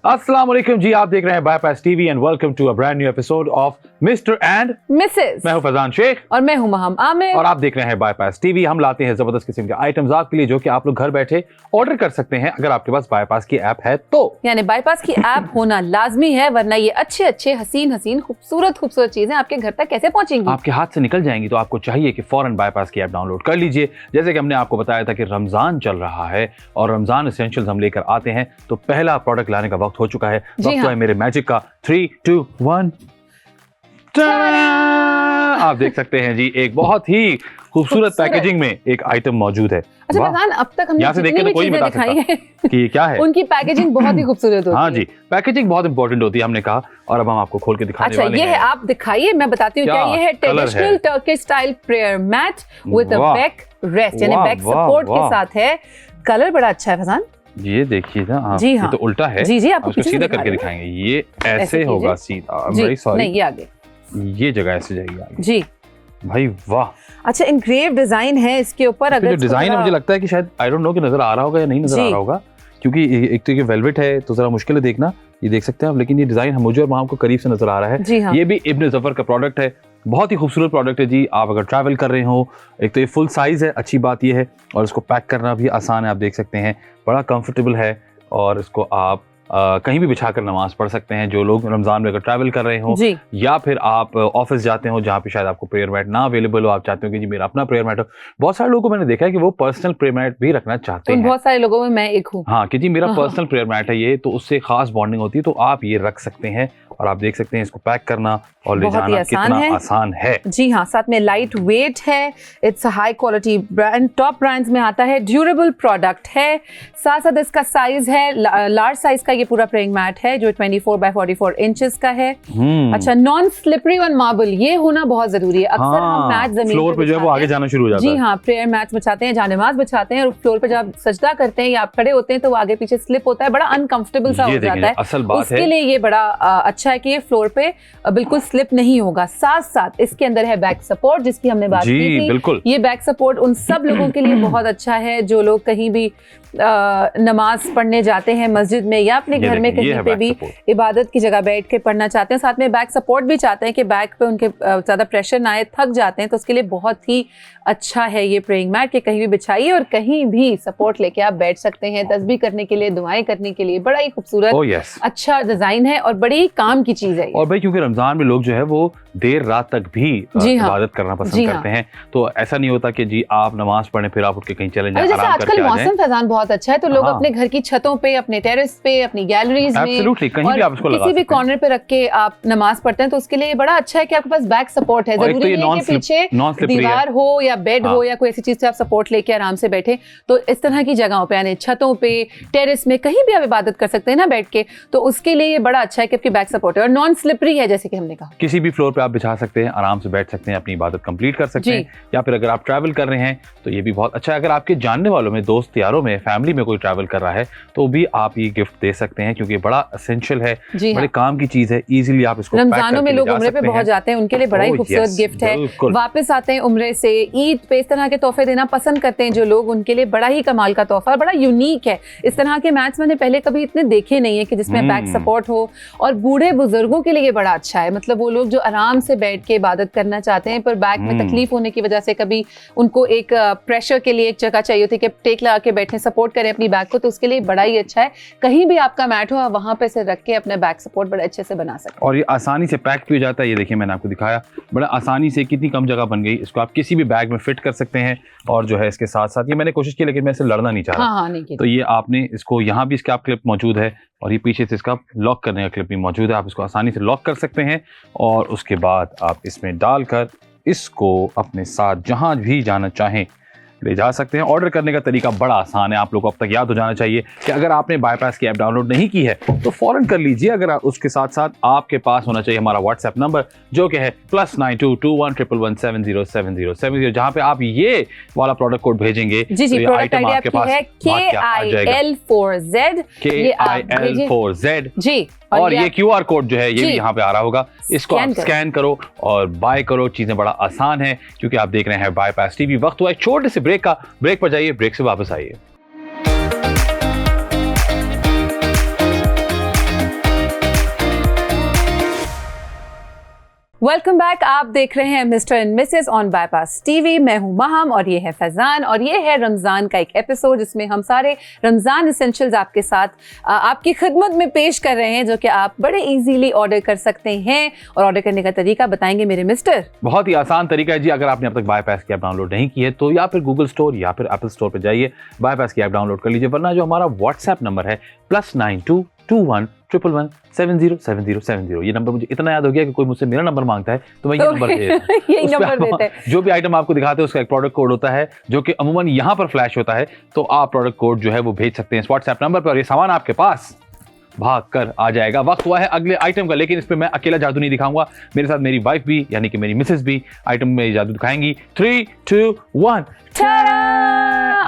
अस्सलाम वालेकुम जी, आप देख रहे हैं bypass TV and welcome to a brand new episode of mister and missus. मैं हूं फैजान शेख और मैं हूं महम आमिर और आप देख रहे हैं बाईपास टीवी। हम लाते हैं जबरदस्त किस्म के आइटम्स आपके लिए जो कि आप लोग घर बैठे ऑर्डर कर सकते हैं अगर आपके पास बाईपास की ऐप है तो। यानी बाईपास की ऐप होना लाजमी है, वरना ये अच्छे हसीन खूबसूरत चीजें आपके घर तक कैसे पहुंचेंगी, आपके हाथ से निकल जाएंगी। तो आपको चाहिए कि फौरन बाईपास की ऐप डाउनलोड कर लीजिए। जैसे कि हमने आपको बताया था कि रमजान चल रहा है और रमजान एसेंशियल्स हम लेकर आते हैं, तो पहला प्रोडक्ट लाने का वक्त हो चुका है। वक्त तो है मेरे मैजिक का 3, 2, 1। आप देख सकते हैं जी, एक बहुत ही खूबसूरत पैकेजिंग में एक आइटम मौजूद है। अच्छा फैजान, अब तक हमने जितनी भी चीजें दिखाई है कि क्या है, उनकी पैकेजिंग बहुत ही खूबसूरत होती है। हाँ जी, पैकेजिंग बहुत इंपॉर्टेंट होती है हमने कहा, और अब हम आपको खोल के दिखाने वाले हैं। अच्छा, ये है, आप दिखाइए, मैं बताती हूँ क्या ये है। Traditional Turkish style prayer mat with a back rest, यानी बैक सपोर्ट के साथ है। कलर बड़ा अच्छा है फैजान, ये देखिए ना। जी हाँ, ये तो उल्टा है। जी आपको सीधा करके दिखाएंगे। ये ऐसे होगा सीधा। वेरी सॉरी, नहीं ये आगे, ये जगह ऐसे जाएगी आगे। जी भाई वाह। अच्छा, इंग्रेव डिजाइन है इसके ऊपर। अगर जो डिजाइन है मुझे लगता है कि शायद आई डोंट नो कि नजर आ रहा होगा या नहीं नजर आ रहा होगा, क्योंकि एक तो ये वेलवेट है तो जरा मुश्किल है देखना, ये देख सकते हैं आप, लेकिन ये डिजाइन मुझे और आपको करीब से नजर आ रहा है। जी हाँ। ये भी इब्न ज़फर का प्रोडक्ट है, बहुत ही खूबसूरत प्रोडक्ट है जी। आप अगर ट्रैवल कर रहे हो, एक तो ये फुल साइज है, अच्छी बात ये है, और इसको पैक करना भी आसान है। आप देख सकते हैं बड़ा कंफर्टेबल है, और इसको आप कहीं भी बिछाकर नमाज पढ़ सकते हैं। जो लोग रमजान में अगर ट्रैवल कर रहे हो या फिर आप ऑफिस जाते हो जहाँ पे शायद आपको प्रेयर मैट ना अवेलेबल हो, आप चाहते हो कि जी मेरा अपना प्रेयर मैट हो। बहुत सारे लोगों को मैंने देखा है कि वो पर्सनल प्रेयर मैट भी रखना चाहते हैं। बहुत सारे लोगों में मैं एक हूँ। हाँ, कि जी मेरा पर्सनल प्रेयर मैट है ये, तो उससे खास बॉन्डिंग होती है, तो आप ये रख सकते हैं। और आप देख सकते हैं इसको पैक करना और ले जाना कितना आसान है। जी हाँ, साथ में लाइट वेट है, it's high quality brand, top brands में आता है, ड्यूरेबल प्रोडक्ट है। साथ साथ इसका साइज है लार्ज साइज का, ये पूरा प्रेइंग मैट है जो 24x44 इंचेस का है। अच्छा, नॉन स्लिपरी ऑन मार्बल, ये होना बहुत जरूरी है। अक्सर हम मैट जमीन फ्लोर पे जो है वो आगे जाना शुरू हो जाता है। जी हाँ, प्रेयर मैट बिछाते हैं, जहाँ नमाज बिछाते हैं, और फ्लोर पे जब सजदा करते हैं या आप खड़े होते हैं तो वो आगे पीछे स्लिप होता है, बड़ा अनकंफर्टेबल सा हो जाता है। असल बात उसके लिए ये बड़ा अच्छा है कि ये फ्लोर पे बिल्कुल स्लिप नहीं होगा। साथ साथ इसके अंदर है बैक सपोर्ट, जिसकी हमने बात की थी। बिल्कुल, ये बैक सपोर्ट उन सब लोगों के लिए बहुत अच्छा है जो लोग कहीं भी नमाज पढ़ने जाते हैं मस्जिद में या अपने घर में कहीं पे भी इबादत की जगह बैठ के पढ़ना चाहते हैं। साथ में बैक सपोर्ट भी चाहते हैं कि बैक पे उनके ज़्यादा प्रेशर ना आए, थक जाते हैं, तो उसके लिए बहुत ही अच्छा है ये प्रेइंग मैट कि कहीं भी बिछाइए और कहीं भी सपोर्ट लेके आप बैठ सकते हैं। तस्बीह करने के लिए, दुआएं करने के लिए बड़ा ही खूबसूरत अच्छा डिजाइन है और बड़ी काम की चीज है। और भाई क्योंकि रमजान में लोग जो है वो देर रात तक भी इबादत करना पसंद करते हैं, तो ऐसा नहीं होता कि जी आप नमाज पढ़ने फिर आप उठ के कहीं चले जाएं, आराम करके आ जाएं। मौसम फैजान बहुत अच्छा है, तो लोग अपने घर की छतों पे, अपने टेरेस पे, अपनी गैलरीज में, कहीं भी आप इसको किसी भी कॉर्नर पे रख के आप नमाज पढ़ते हैं, तो उसके लिए बड़ा अच्छा है कि आपके पास बैक सपोर्ट है। जरूरी नहीं है कि पीछे दीवार हो या बेड हो या कोई ऐसी चीज से आप सपोर्ट लेके आराम से बैठे। तो इस तरह की जगहों पे, यानी छतों पे, टेरेस में, कहीं भी आप इबादत कर सकते हैं ना बैठ के, तो उसके लिए ये बड़ा अच्छा है कि आपकी बैक सपोर्ट है और नॉन स्लिपरी है। जैसे कि हमने कहा, किसी भी फ्लोर पे आप बिछा सकते हैं, आराम से बैठ सकते हैं, अपनी इबादत कंप्लीट कर सकते हैं। या फिर अगर आप ट्रैवल कर रहे हैं तो ये भी बहुत अच्छा है। अगर आपके जानने वालों में, दोस्त यारों में, फैमिली में कोई ट्रैवल कर रहा है तो भी आप ये गिफ्ट दे सकते हैं, क्योंकि बड़ा एसेंशियल है, बड़े काम की चीज है। इजीली आप इसको रमजानों में लोग उम्रे पे बहुत जाते हैं, उनके लिए बड़ा ही खूबसूरत गिफ्ट है। वापस आते हैं उम्रे से, ईद पे इस तरह के तोहफे देना पसंद करते हैं जो लोग, उनके लिए बड़ा ही कमाल का तोहफा, बड़ा यूनिक है। इस तरह के मैट्स मैंने पहले कभी इतने देखे नहीं है कि जिसमें बैक सपोर्ट हो, और बूढ़े बुजुर्गों के लिए बड़ा अच्छा है। मतलब वो लोग जो आराम से बैठ के इबादत करना चाहते हैं पर बैक में तकलीफ होने की वजह से कभी उनको एक प्रेशर के लिए एक जगह चाहिए होती है कि टेक लगा के बैठे, सपोर्ट करें अपनी बैक को, तो उसके लिए बड़ा ही अच्छा है। कहीं भी आपका मैट हो, आप वहां पे से रख के अपने बैक सपोर्ट बड़े अच्छे से बना सकते हैं। और ये आसानी से पैक भी हो जाता है। ये देखिए, मैंने आपको दिखाया बड़ा आसानी से, कितनी कम जगह बन गई। इसको आप किसी भी बैग में फिट कर सकते हैं। और जो है इसके साथ साथ ये मैंने कोशिश की, लेकिन मैं इसे लड़ना नहीं चाह रहा। तो ये आपने इसको, यहाँ भी इसका क्लिप मौजूद है और ये पीछे से इसका लॉक करने का क्लिप भी मौजूद है। आप इसको आसानी से लॉक कर सकते हैं और उसके बाद आप इसमें डालकर इसको अपने साथ जहां भी जाना चाहें ले जा सकते हैं। ऑर्डर करने का तरीका बड़ा आसान है। आप लोगों को अब तक याद हो जाना चाहिए कि अगर आपने बाईपास की ऐप डाउनलोड नहीं की है तो फौरन कर लीजिए। अगर उसके साथ साथ आपके पास होना चाहिए हमारा व्हाट्सएप नंबर, जो कि है +922111707070, जहां पे आप ये वाला प्रोडक्ट कोड भेजेंगे। जी, तो प्रोडक्ट आईडी आपकी है KIL4Z, KIL4Z जी। और ये QR कोड जो है ये भी यहाँ पे आ रहा होगा, इसको आप स्कैन करो और बाय करो। चीजें बड़ा आसान है क्योंकि आप देख रहे हैं बाईपास टीवी। वक्त हुआ एक छोटे से ब्रेक का, ब्रेक पर जाइए, ब्रेक से वापस आइए। Welcome back. आप देख रहे हैं mister and Mrs on bypass TV. मैं हूं महम और ये है फैजान और ये है रमजान का एक एपिसोड जिसमें हम सारे रमजान एसेंशियल्स आपके साथ आपकी खिदमत में पेश कर रहे हैं, जो कि आप बड़े इजीली ऑर्डर कर सकते हैं। और ऑर्डर करने का तरीका बताएंगे मेरे मिस्टर। बहुत ही आसान तरीका है जी। अगर आपने अब तक बाईपास की ऐप डाउनलोड नहीं की है तो या फिर गूगल स्टोर या फिर एप्पल स्टोर पर जाइए, बाईपास की ऐप डाउनलोड कर लीजिए, वरना जो हमारा व्हाट्सएप नंबर है +922111707070, ये नंबर मुझे इतना याद हो गया कि कोई मुझसे मेरा नंबर मांगता है तो मैं ये नंबर दे देता हूं। यही नंबर देते हैं। जो भी आइटम आपको दिखाते हैं उसका एक प्रोडक्ट कोड होता है जो कि अमूमन यहाँ पर फ्लैश होता है, तो आप प्रोडक्ट कोड जो है वो भेज सकते हैं इस व्हाट्सएप नंबर पर और ये सामान आपके पास भाग कर आ जाएगा। वक्त हुआ है अगले आइटम का, लेकिन इस पे मैं अकेला जादू नहीं दिखाऊंगा, मेरे साथ मेरी वाइफ भी यानी कि मेरी मिसेस भी आइटम में जादू दिखाएंगी। 3, 2, 1।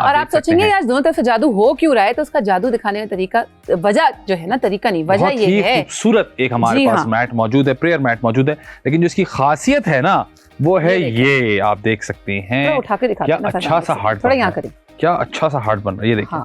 और आप सोचेंगे यार दोनों तरफ से जादू हो क्यों रहा है, तो उसका जादू दिखाने का तरीका, वजह जो है ना, तरीका नहीं, वजह ये है खूबसूरत एक हमारे पास मैट मौजूद है, प्रेयर मैट मौजूद है, लेकिन जो इसकी खासियत है ना वो है ये आप देख सकते हैं। उठा के दिखाते हैं, क्या अच्छा सा हार्ट, थोड़ा यहाँ करें, क्या अच्छा सा हार्ट बन रहा है, ये देखिए।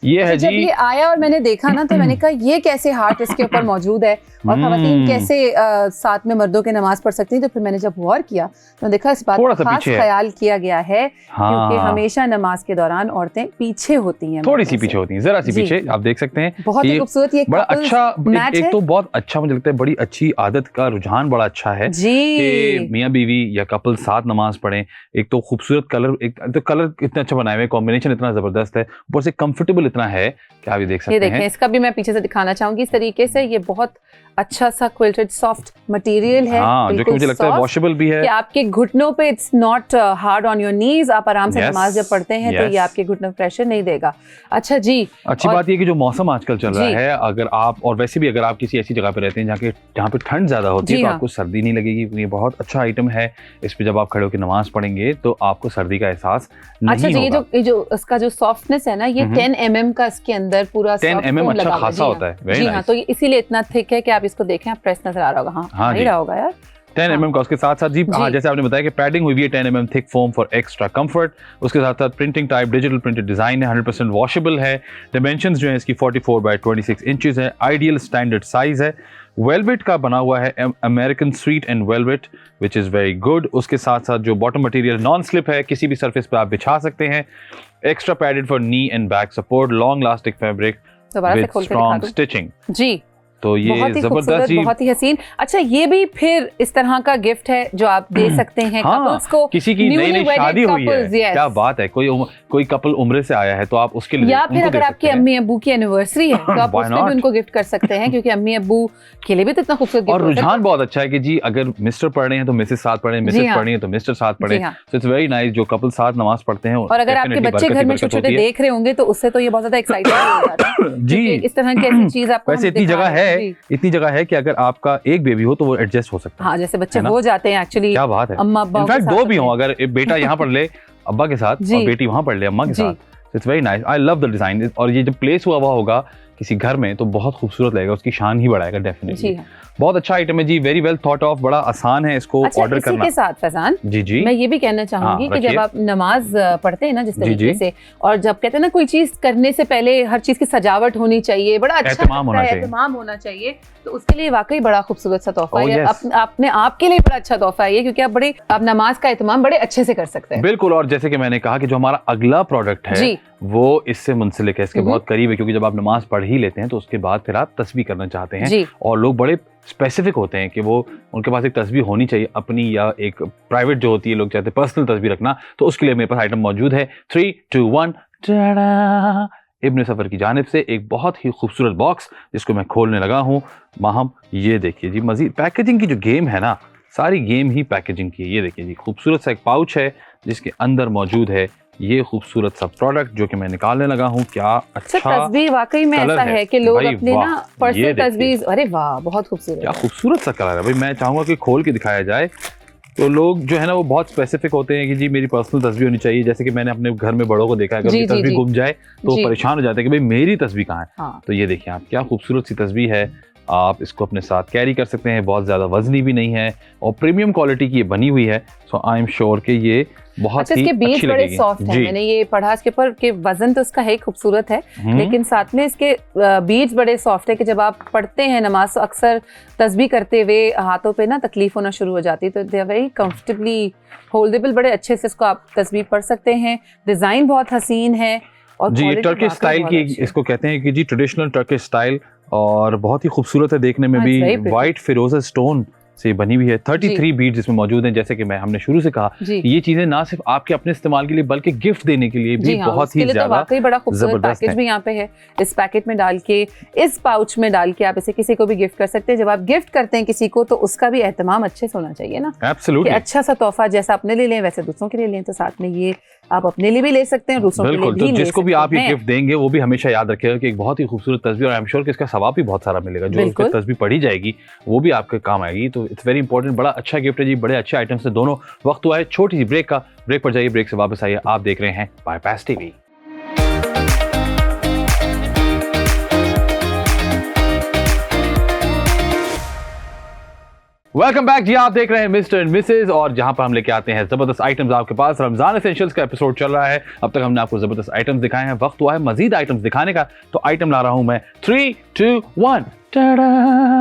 ये है जी। जब ये आया और मैंने देखा ना तो मैंने कहा ये कैसे हार्ट इसके ऊपर मौजूद है और खवातीन कैसे साथ में मर्दों के नमाज पढ़ सकती हैं। तो फिर मैंने जब गौर किया तो देखा इस बात का खास ख्याल किया गया है, क्योंकि हमेशा नमाज के दौरान औरतें पीछे होती हैं, थोड़ी सी पीछे होती हैं, जरा सी पीछे, आप देख सकते हैं। बहुत ही खूबसूरत, ये बड़ा अच्छा, एक तो बहुत अच्छा मुझे लगता है, बड़ी अच्छी आदत का रुझान बड़ा अच्छा है कि मियाँ बीवी या कपल साथ नमाज पढ़ें। एक तो खूबसूरत कलर, एक तो कलर इतना अच्छा बनाए हुए, कॉम्बिनेशन इतना जबरदस्त है, ऊपर से कंफर्टेबल इतना है कि आप ये देख सकते हैं। ये देखें, इसका भी मैं पीछे से दिखाना चाहूंगी इस तरीके से। ये बहुत अच्छा सा क्विल्टेड सॉफ्ट मटेरियल है, जो कि मुझे लगता है वॉशेबल भी है, कि आपके घुटनों पे it's not hard on your knees. आप आराम से नमाज जब पढ़ते हैं तो ये आपके घुटनों पर प्रेशर नहीं देगा। अच्छा जी, अच्छी बात ये कि जो मौसम आजकल चल रहा है, अगर आप, और वैसे भी अगर आप किसी ऐसी जगह पे रहते हैं जहाँ पे ठंड ज्यादा होती है तो आपको सर्दी नहीं लगेगी। ये बहुत अच्छा आइटम है, इस पे जब आप खड़े होकर नमाज पढ़ेंगे तो आपको सर्दी का एहसास नहीं होगा। अच्छा, ये जो इसका जो सॉफ्टनेस है ना, ये 10 mm का इसके अंदर पूरा 10 mm अच्छा खासा होता है। जी हाँ, तो इसीलिए इतना थिक है कि आप इसको देखें, आप प्रेस नजर आ रहा होगा। हाँ, नहीं रहा होगा यार। 10 mm का, उसके साथ साथ जी हाँ, जैसे आपने बताया कि पैडिंग हुई भी है 10 mm thick foam for extra comfort. उसके साथ साथ printing type digital printed design है, 100% वॉशेबल है। डिमेंशंस जो है इसकी 44 by 26 इंचेस है, आइडियल स्टैंडर्ड साइज है। वेलवेट का बना हुआ है, American sweet and velvet, which is very good. उसके साथ साथ जो बॉटम मटेरियल नॉन स्लिप है, किसी भी सरफेस पे आप बिछा सकते हैं। Extra padded for knee and back support, long lasting fabric with strong stitching. जी, तो ये जबरदस्त, बहुत ही हसीन। अच्छा, ये भी फिर इस तरह का गिफ्ट है जो आप दे सकते हैं कपल्स को। किसी की नई शादी हुई है, क्या बात है, कोई कपल उम्रे से आया है तो आप उसके लिए, या फिर अगर आपके अम्मी अब्बू की एनिवर्सरी है तो आप उसमें भी उनको गिफ्ट कर सकते हैं, क्योंकि अम्मी अब्बू के लिए भी तो इतना खूबसूरत गिफ्ट। और रुझान बहुत अच्छा है कि जी अगर मिस्टर पढ़ रहे हैं तो मिसेस साथ पढ़े, मिसेस पढ़ रही है तो मिस्टर साथ पढ़े। सो इट्स वेरी नाइस जो कपल साथ नमाज पढ़ते हैं। और अगर आपके बच्चे घर में छोटे छोटे देख रहे होंगे तो उससे तो ये बहुत ज्यादा एक्साइटेड हो जाता है जी। इस तरह की ऐसी चीज आपको, वैसे इतनी जगह है कि अगर आपका एक बेबी हो तो वो एडजस्ट हो सकता है। हाँ, जैसे बच्चे हो जाते हैं एक्चुअली, क्या बात है। अम्मा अब्बा, इनफैक्ट 2 भी हो, अगर बेटा यहाँ पढ़ ले अब्बा के साथ और बेटी वहाँ पढ़ ले अम्मा के साथ, it's very nice. I love the design. और ये जब प्लेस हुआ होगा किसी घर में तो बहुत खूबसूरत लगेगा, उसकी शान ही बढ़ाएगा डेफिनेटली। बहुत अच्छा आइटम है जी, वेरी वेल थॉट ऑफ, बड़ा आसान है इसको ऑर्डर करना। इसी के साथ फैजान जी मैं ये भी कहना चाहूंगी कि जब आप नमाज पढ़ते हैं ना जिस तरीके से, और जब कहते हैं ना कोई चीज करने से पहले हर चीज की सजावट होनी चाहिए, बड़ा अच्छा एहतमाम होना चाहिए, तो उसके लिए वाकई बड़ा खूबसूरत सा तोहफा है। अपने आप के लिए बड़ा अच्छा तोहफा है ये, क्योंकि आप नमाज का एहतमाम बड़े अच्छे से कर सकते हैं। बिल्कुल। और जैसे कि मैंने कहा कि जो हमारा अगला प्रोडक्ट है वो इससे मुंसलिक है, इसके बहुत करीब है, क्योंकि जब आप नमाज पढ़ ही लेते हैं तो उसके बाद फिर आप तस्बीह करना चाहते हैं, और लोग बड़े स्पेसिफिक होते हैं कि वो उनके पास एक तस्बीह होनी चाहिए अपनी, या एक प्राइवेट जो होती है, लोग चाहते हैं पर्सनल तस्बीह रखना, तो उसके लिए मेरे पास आइटम मौजूद है। 3, 2, 1 इब्न सफर की जानिब से एक बहुत ही खूबसूरत बॉक्स जिसको मैं खोलने लगा हूँ। माहम ये देखिए जी, मजीद पैकेजिंग की जो गेम है ना, सारी गेम ही पैकेजिंग की है। ये देखिए जी, खूबसूरत सा एक पाउच है जिसके अंदर मौजूद है ये खूबसूरत सा प्रोडक्ट जो कि मैं निकालने लगा हूँ। क्या अच्छा तस्वीर वाकई में ऐसा है कि लोग अपने ना पर्सनल तस्वीर, अरे वाह बहुत खूबसूरत, क्या खूबसूरत सा कलर है भाई। मैं चाहूंगा कि खोल के दिखाया जाए तो लोग जो है ना वो बहुत स्पेसिफिक होते हैं कि जी मेरी पर्सनल तस्वीर होनी चाहिए। जैसे कि मैंने अपने घर में बड़ों को देखा है, अगर तस्वीर गुम जाए तो परेशान हो जाते हैं कि भाई मेरी तस्वीर कहाँ है। तो ये देखिए आप, क्या खूबसूरत सी तस्वीर है, आप इसको अपने साथ कैरी कर सकते हैं, बहुत ज़्यादा वजनी भी नहीं है और प्रीमियम क्वालिटी की ये बनी हुई है। सो आई एम श्योर कि ये बहुत इसके बीज बड़े सॉफ्ट है, मैंने ये पढ़ा इसके ऊपर कि वजन तो इसका है खूबसूरत है, लेकिन साथ में इसके बीज बड़े सॉफ्ट है कि जब आप पढ़ते हैं नमाज तो अक्सर तस्बीह करते हुए हाथों पे ना तकलीफ होना शुरू हो जाती है, तो दे आर वेरी कंफर्टेबली होल्डेबल, बड़े अच्छे से इसको आप तस्बीह पढ़ सकते हैं। डिजाइन बहुत हसीन है और जी, ये टर्किश स्टाइल की इसको कहते हैं कि जी ट्रेडिशनल टर्किश स्टाइल, और बहुत ही खूबसूरत है देखने में भी। वाइट फिरोजा स्टोन से बनी हुई है। 33 बीड्स इसमें मौजूद हैं। जैसे कि हमने शुरू से कहा, ये चीजें ना सिर्फ आपके अपने इस्तेमाल के लिए बल्कि गिफ्ट देने के लिए भी बहुत ही ज्यादा वाकई बड़ा खूबसूरत पैकेज भी यहाँ पे है। इस पैकेट में डाल के, इस पाउच में डाल के आप इसे किसी को भी गिफ्ट कर सकते हैं। जब आप गिफ्ट करते हैं किसी को तो उसका भी एहतमाम अच्छे से होना चाहिए ना। एब्सोल्युटली, अच्छा सा तोहफा जैसा अपने लिए लें वैसे दूसरों के लिए लें, तो साथ में ये आप अपने लिए भी ले सकते हैं, दूसरों के लिए भी ले सकते हैं। जिसको भी आप ये गिफ्ट देंगे वो भी हमेशा याद रखेगा कि एक बहुत ही खूबसूरत तस्वीर, और आई एम श्योर कि इसका सवाब भी बहुत सारा मिलेगा। जो उसकी तस्वीर पढ़ी जाएगी वो भी आपके काम आएगी। तो इट्स वेरी इंपॉर्टेंट, बड़ा अच्छा गिफ्ट है जी, बड़े अच्छे आइटम्स से दोनों। वक्त हुआ है छोटी सी ब्रेक का। ब्रेक पर जाइए, ब्रेक से वापस आइए। आप देख रहे हैं बाईपास टीवी। वेलकम बैक जी, आप देख रहे हैं मिस्टर एंड मिसेज, और जहां पर हम लेके आते हैं जबरदस्त आइटम्स आपके पास। रमजान एसेंशियल्स का एपिसोड चल रहा है। अब तक हमने आपको जबरदस्त आइटम्स दिखाए हैं, वक्त हुआ है मजीद आइटम्स दिखाने का। तो आइटम ला रहा हूं मैं 3, 2, 1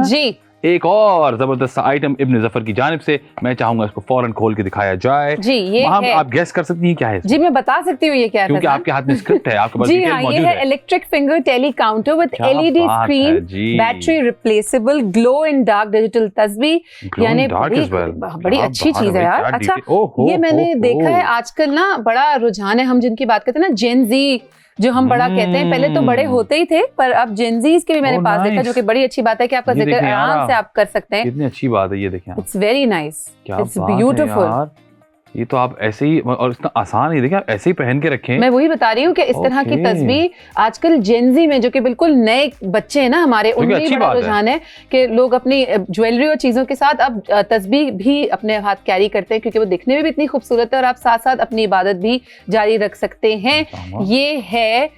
जी। एक और जबरदस्त आइटम इब्न जफर की जानिब से। मैं चाहूंगा इसको फौरन खोल के दिखाया जाए जी। ये है, आप गेस कर सकती हैं क्या है? जी मैं बता सकती हूँ ये क्या है, क्योंकि आपके हाथ में स्क्रिप्ट है, आपके पास जी हाँ, ये है electric finger tally counter with LED screen, battery replaceable, glow in dark digital तस्वीर। यानी बड़ी अच्छी चीज है यार। अच्छा, ये मैंने देखा है आजकल ना बड़ा रुझान है। हम जिनकी बात करते हैं ना जेन जी, जो हम बड़ा कहते हैं, पहले तो बड़े होते ही थे पर अब जेनजीज के भी मैंने पास देखा, जो कि बड़ी अच्छी बात है कि आपका जिक्र आराम से आप कर सकते हैं। कितनी अच्छी बात है ये, देखें it's very nice, it's beautiful. ये तो आप ऐसे ही, और इतना आसान है, देखिए आप ऐसे ही पहन के रखें। मैं वही बता रही हूँ कि इस तरह की तस्वीर आजकल जेनजी में, जो कि बिल्कुल नए बच्चे हैं ना हमारे, उनमें बड़ा रुझान है कि लोग अपनी ज्वेलरी और चीजों के साथ अब तस्वीर भी अपने हाथ कैरी करते हैं, क्योंकि वो दिखने में भी इतनी खूबसूरत है और आप साथ साथ अपनी इबादत भी जारी रख सकते हैं। ये है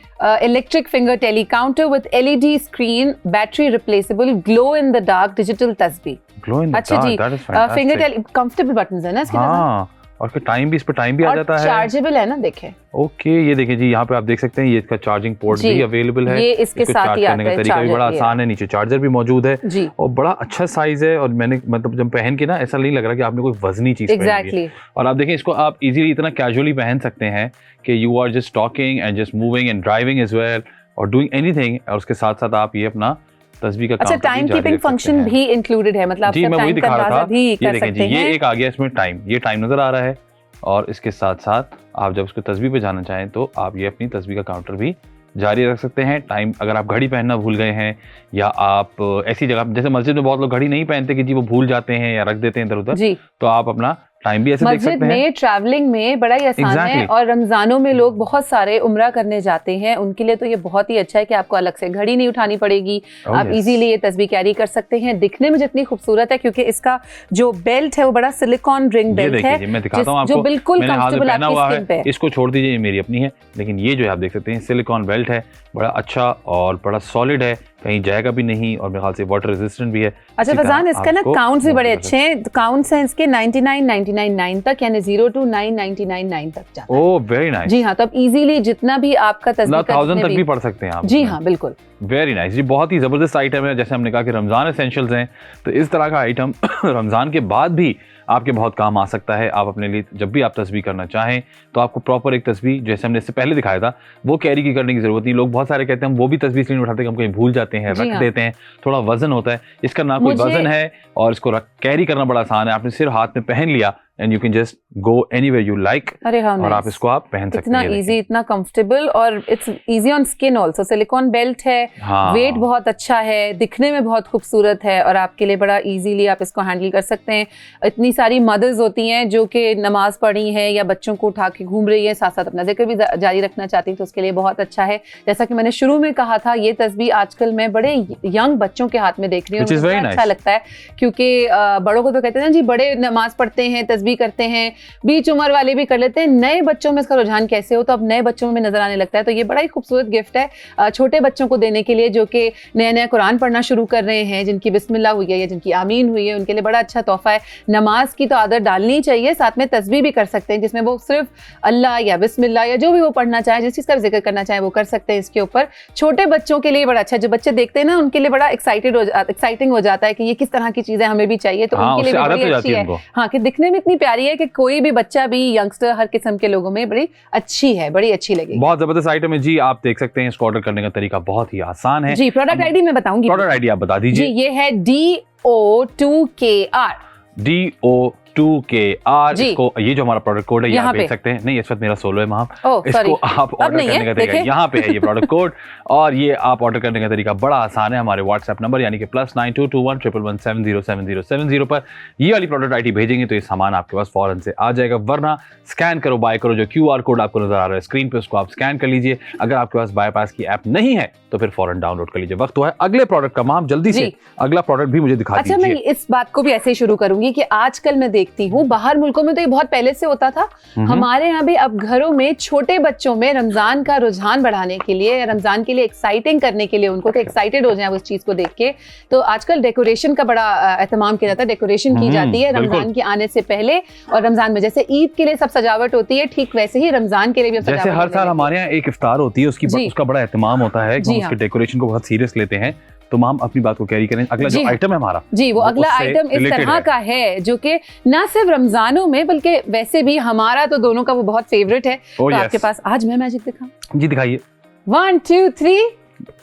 electric finger tally counter with LED screen, battery replaceable, glow in the dark digital तस्वीर। अच्छा जी, फिंगर टेली कंफर्टेबल बटन्स है ना इसके, और फिर टाइम भी, इस पर टाइम भी आ जाता है, चार्जेबल है ना। देखें, ओके, ये देखें जी, यहाँ पे आप देख सकते हैं ये इसका चार्जिंग पोर्ट भी अवेलेबल है। ये इसके साथ ही आता है, तरीका भी बड़ा आसान है, नीचे चार्जर भी मौजूद है और बड़ा अच्छा साइज है। और मैंने मतलब जब पहन के ना ऐसा नहीं लग रहा कि आपने कोई वजनी चीज पहनी है। और आप देखें, इसको आप इजीली इतना कैजुअली पहन सकते हैं कि you are just talking and just moving and driving as well और डूइंग एनीथिंग, और उसके साथ साथ आप ये अपना तस्वीर का अच्छा टाइम कीपिंग फंक्शन भी इंक्लूडेड है, मतलब जी मैं वही दिखा रहा था। ये देखें जी, ये एक आ गया इसमें टाइम, ये टाइम नजर आ रहा है, और इसके साथ साथ आप जब उसको तस्वीर पे जाना चाहें तो आप ये अपनी तस्वीर का काउंटर भी जारी रख सकते हैं। टाइम, अगर आप घड़ी पहनना भूल गए हैं या आप ऐसी जगह, जैसे मस्जिद में बहुत लोग घड़ी नहीं पहनते कि जी वो भूल जाते हैं या रख देते हैं इधर उधर, तो आप अपना टाइम भी ऐसे देख सकते हैं। मस्जिद में ट्रैवलिंग में बड़ा ही आसान है, और रमजानों में लोग बहुत सारे उम्रा करने जाते हैं, उनके लिए तो ये बहुत ही अच्छा है कि आपको अलग से घड़ी नहीं उठानी पड़ेगी। आप इजीली ये तस्वीर कैरी कर सकते हैं। दिखने में जितनी खूबसूरत है, क्योंकि इसका जो बेल्ट है वो बड़ा सिलिकॉन रिंग बेल्ट है, मैं दिखाता हूं आपको, जो बिल्कुल कंफर्टेबल आपकी स्किन पे है। इसको छोड़ दीजिए, ये मेरी अपनी है, लेकिन ये जो है आप देख सकते हैं सिलिकॉन बेल्ट है, बड़ा अच्छा और बड़ा सॉलिड है, कहीं जाएगा भी नहीं, और मेरे ख्याल से वाटर रेजिस्टेंट भी है। अच्छा फजान, इसका ना काउंट्स भी बड़े अच्छे हैं। काउंट्स हैं इसके 99,999 तक, यानी 0 to 9,999 तक जाता है। Oh very nice. जी हाँ, तो अब इजीली जितना भी आपका तस्वीर 1000 तक भी पढ़ सकते हैं आप। जी हाँ बिल्कुल, वेरी नाइस जी, बहुत ही जबरदस्त आइटम है। जैसे हमने कहा कि रमजान एसेंशियल्स हैं, तो इस तरह का आइटम रमजान के बाद भी आपके बहुत काम आ सकता है। आप अपने लिए जब भी आप तस्वीर करना चाहें तो आपको प्रॉपर एक तस्वीर, जैसे हमने इससे पहले दिखाया था, वो कैरी की करने की जरूरत नहीं। लोग बहुत सारे कहते हैं हम वो भी तस्वीर इसलिए उठाते हैं, हम कहीं भूल जाते हैं, रख देते हैं, थोड़ा वजन होता है। इसका ना कोई वजन है और इसको कैरी करना बड़ा आसान है। आपने सिर्फ हाथ में पहन लिया and you can just go anywhere you like, और आप इसको आप पहन सकते हैं। इतना इजी, इतना कंफर्टेबल, और it's easy on skin also. Silicon belt है, वेट बहुत अच्छा है, दिखने में बहुत खूबसूरत है, और आपके लिए बड़ा इजीली आप इसको हैंडल कर सकते हैं। इतनी सारी मदर्स होती हैं जो कि नमाज पढ़ी हैं या बच्चों को उठा के घूम रही है, साथ साथ अपना जिक्र भी जारी रखना चाहती हैं, तो उसके लिए बहुत अच्छा है। जैसा कि मैंने शुरू में कहा था, ये तस्वीर आजकल मैं बड़े यंग बच्चों के हाथ में देख रही हूँ, अच्छा लगता है, क्योंकि बड़ों को तो कहते हैं ना जी बड़े नमाज पढ़ते हैं, तस्वीर तस्बीह करते हैं, बीच उम्र वाले भी कर लेते हैं। नए बच्चों में इसका रुझान कैसे हो, तो अब नए बच्चों में नजर आने लगता है। तो ये बड़ा ही खूबसूरत गिफ्ट है छोटे बच्चों को देने के लिए जो कि नया नया कुरान पढ़ना शुरू कर रहे हैं, जिनकी बिस्मिल्लाह हुई है या जिनकी आमीन हुई है, उनके लिए बड़ा अच्छा तोहफा है। नमाज की तो आदत डालनी चाहिए, साथ में तस्बीह भी कर सकते हैं जिसमें वो सिर्फ अल्लाह या बिस्मिल्लाह या जो भी वो पढ़ना चाहे, जिस चीज़ का जिक्र करना चाहे वो कर सकते हैं। इसके ऊपर छोटे बच्चों के लिए बड़ा अच्छा, जो बच्चे देखते हैं ना उनके लिए बड़ा एक्साइटिंग हो जाता है कि ये किस तरह की चीजें हमें भी चाहिए, तो उनके लिए भी बड़ी अच्छी है। हाँ, कि दिखने में इतनी प्यारी है कि कोई भी बच्चा भी, यंगस्टर, हर किस्म के लोगों में बड़ी अच्छी है, बड़ी अच्छी लगेगी। बहुत जबरदस्त आइटम है जी, आप देख सकते हैं। इसको ऑर्डर करने का तरीका बहुत ही आसान है जी। प्रोडक्ट आईडी मैं बताऊंगी, प्रोडक्ट आईडी आप बता दीजिए जी। ये है DO2KR DO2KR। इसको, ये जो हमारा प्रोडक्ट कोड है यहाँ देख सकते हैं। नहीं, इस वक्त मेरा सोलो है वहाँ, इसको आप ऑर्डर करने का तरीका यहाँ पे है, ये प्रोडक्ट कोड। और ये आप ऑर्डर करने का तरीका बड़ा आसान है। हमारे व्हाट्सएप नंबर यानी कि +922111707070 पर ये वाली प्रोडक्ट आईडी भेजेंगे तो ये सामान आपके पास फौरन से आ जाएगा। वरना स्कैन करो, बाय करो, जो QR कोड आपको नजर आ रहा है स्क्रीन पे, उसको आप स्कैन कर लीजिए। अगर आपके पास बाईपास की ऐप नहीं है तो फिर फौरन डाउनलोड कर लीजिए। वक्त हुआ है अगले प्रोडक्ट का। माम जल्दी से अगला प्रोडक्ट भी मुझे दिखा दीजिए। अच्छा, मैं इस बात को भी ऐसे ही शुरू करूंगी कि आजकल मैं देखती हूँ बाहर मुल्कों में तो ये बहुत पहले से होता था, हमारे यहाँ भी अब घरों में छोटे बच्चों में रमजान का रुझान बढ़ाने के लिए, रमजान के लिए एक्साइटिंग करने के लिए, उनको तो एक्साइटेड हो जाए उस चीज को देख के, तो आजकल डेकोरेशन का बड़ा एहतमाम किया जाता है। डेकोरेशन की जाती है रमजान के आने से पहले, और रमजान में जैसे ईद के लिए सब सजावट होती है, ठीक वैसे ही रमजान के लिए भी जैसे हर साल हमारे यहाँ एक इफ्तार होती है, उसका बड़ा एहतमाम होता है, उसके डेकोरेशन को बहुत सीरियस लेते हैं। तो माम अपनी बात को कैरी करें। अगला जो आइटम है हमारा जी, वो अगला आइटम इस तरह का है जो कि ना सिर्फ रमजानों में बल्कि वैसे भी हमारा तो दोनों का वो बहुत फेवरेट है। तो आपके पास आज मैं मैजिक दिखाऊं? जी दिखाइए। 1 2 3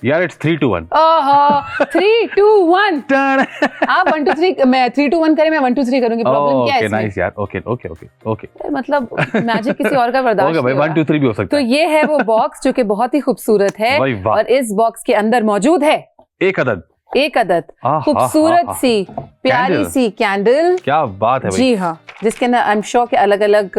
यार, इट्स 3 2 1। ओहो, 3 2 1। आप 1 2 3, मैं 3 2 1 करें, मैं 1 2 3 करूंगी। प्रॉब्लम क्या है इसमें? नाइस यार, ओके। मतलब मैजिक किसी और का बर्दाश्त होगा भाई, 1 2 3 भी हो सकता है। तो ये है वो बॉक्स जो कि बहुत ही खूबसूरत है, और इस बॉक्स के अंदर मौजूद है एक अदद खूबसूरत सी प्यारी सी कैंडल। क्या बात है भाई। जी हाँ, जिसके अंदर आई एम श्योर के अलग अलग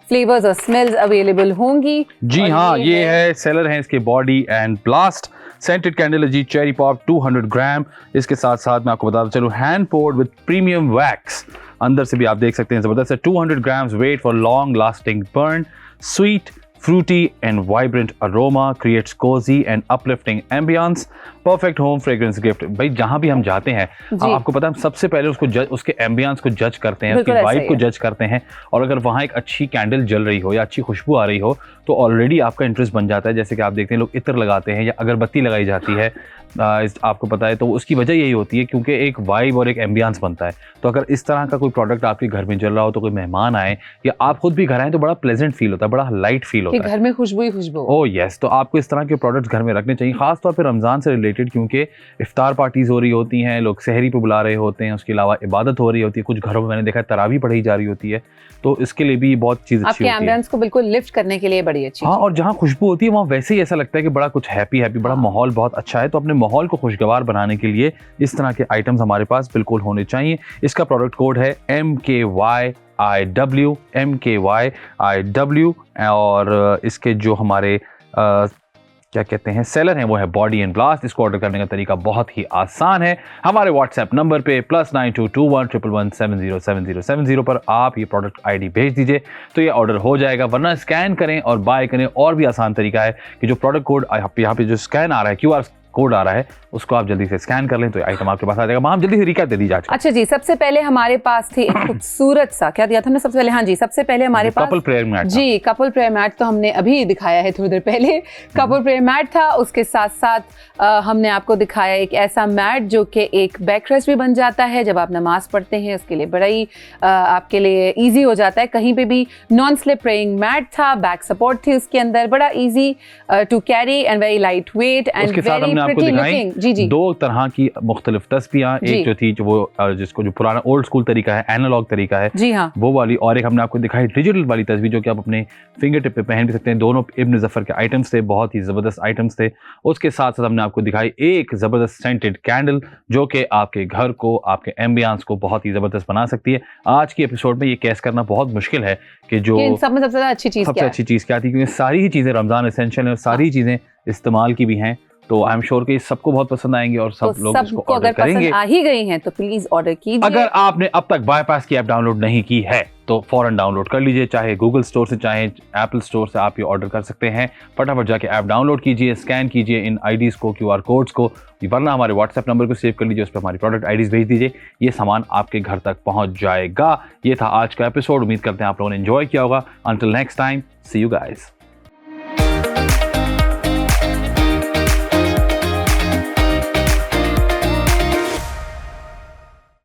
फ्लेवर्स और स्मेल्स अवेलेबल होंगी। जी हाँ, ये है सेलर है इसके body and blast scented candle है जी, चेरी पॉप 200 ग्राम। इसके साथ साथ मैं आपको बताता चलूं, hand poured with premium wax. अंदर से भी आप देख सकते हैं, जबरदस्त है। 200 grams wait for long lasting burn. Sweet, fruity and vibrant aroma creates cozy and uplifting ambience. Perfect home fragrance gift। भाई जहां भी हम जाते हैं, आपको पता है, हम सबसे पहले उसके एम्बियंस को जज करते हैं, उसकी वाइब को जज करते हैं, और अगर वहां एक अच्छी कैंडल जल रही हो या अच्छी खुशबू आ रही हो तो ऑलरेडी आपका इंटरेस्ट बन जाता है। जैसे कि आप देखते हैं लोग इत्र लगाते हैं या अगरबत्ती लगाई जाती है, आपको पता है, तो उसकी वजह यही होती है क्योंकि एक वाइब और एक एम्बियंस बनता है। तो अगर इस तरह का कोई प्रोडक्ट आपके घर में जल रहा हो, तो कोई मेहमान आए या आप खुद भी घर आए, तो बड़ा प्लेजेंट फील होता है, बड़ा लाइट फील होता है, घर में खुशबू ही खुशबू। ओह यस, तो आपको इस तरह के प्रोडक्ट्स घर में रखने चाहिए, खासतौर पर रमजान से रिलेटेड, क्योंकि इफ्तार पार्टीज हो रही होती हैं, लोग सहरी पे बुला रहे होते हैं, उसके अलावा इबादत हो रही होती है, कुछ घरों में मैंने देखा तरावी पढ़ी जा रही होती है, तो इसके लिए भी बहुत चीज़ अच्छी होती है। आपके एम्बियंस को बिल्कुल लिफ्ट करने के लिए बड़ी अच्छी। हाँ, और जहाँ खुशबू होती है वहाँ वैसे ही ऐसा लगता है कि बड़ा कुछ हैप्पी बड़ा माहौल बहुत अच्छा है। तो अपने माहौल को खुशगवार बनाने के लिए इस तरह के आइटम्स हमारे पास बिल्कुल होने चाहिए। इसका प्रोडक्ट कोड है MKYIW, और इसके जो हमारे क्या कहते हैं सेलर हैं वो है बॉडी एंड ब्लास्ट। इसको ऑर्डर करने का तरीका बहुत ही आसान है। हमारे व्हाट्सएप नंबर पे +922111707070 पर आप ये प्रोडक्ट आईडी भेज दीजिए तो ये ऑर्डर हो जाएगा, वरना स्कैन करें और बाय करें। और भी आसान तरीका है कि जो प्रोडक्ट कोड यहाँ पे जो स्कैन आ रहा है, QR कोड आ रहा है, उसको आप जल्दी से स्कैन कर लें तो आइटम आपके पास आ जाएगा। हम जल्दी से रिकैप दे दीजिए आज। अच्छा जी, सबसे पहले हमारे पास थी एक खूबसूरत सा, क्या दिया था हमने सबसे पहले? हाँ जी, सबसे पहले हमारे पास कपल प्रेयर मैट जी, कपल प्रेयर मैट तो हमने अभी दिखाया है थोड़ी देर पहले। कपल प्रेयर मैट था, उसके साथ साथ हमने आपको दिखाया एक ऐसा मैट जो कि एक बैकरेस्ट भी बन जाता है जब आप नमाज पढ़ते हैं, उसके लिए बड़ा ही आपके लिए ईजी हो जाता है। कहीं पे भी नॉन स्लिप प्रेइंग मैट था, बैक सपोर्ट थी उसके अंदर, बड़ा easy to carry and very light weight and very pretty looking. जी जी, दो तरह की मुख्तलिफ तस्बीहां, एक जो थी वो जिसको जो पुराना ओल्ड स्कूल तरीका है, एनालॉग तरीका है, जी हाँ, वो वाली, और एक हमने आपको दिखाई डिजिटल वाली तस्वीर जो कि आप अपने फिंगर टिप पे पहन भी सकते हैं। दोनों इब्न जफर के आइटम्स थे, बहुत ही जबरदस्त आइटम्स थे। उसके साथ साथ हमने आपको दिखाई एक जबरदस्त सेंटेड कैंडल जो कि आपके घर को, आपके एम्बियंस को बहुत ही जबरदस्त बना सकती है। आज की एपिसोड में ये कैस करना बहुत मुश्किल है कि जो सब में सबसे अच्छी चीज क्या थी, क्योंकि सारी ही चीजें रमजान एसेंशियल है और सारी चीजें इस्तेमाल की भी हैं। तो आई एम श्योर कि सबको बहुत पसंद आएंगे और सब लोग इसको ऑर्डर करेंगे। आ ही गई हैं तो प्लीज ऑर्डर कीजिए। अगर आपने अब तक बायपास की ऐप डाउनलोड नहीं की है तो फौरन डाउनलोड कर लीजिए, चाहे गूगल स्टोर से चाहे एप्पल स्टोर से आप ये ऑर्डर कर सकते हैं। फटाफट जाके ऐप डाउनलोड कीजिए, स्कैन कीजिए इन आईडीज को, QR कोड्स को, वरना हमारे व्हाट्सएप नंबर को सेव कर लीजिए, उस पर हमारी प्रोडक्ट आईडीज भेज दीजिए, ये सामान आपके घर तक पहुंच जाएगा। ये था आज का एपिसोड, उम्मीद करते हैं आप लोगों ने एंजॉय किया होगा। Until next time, see you guys.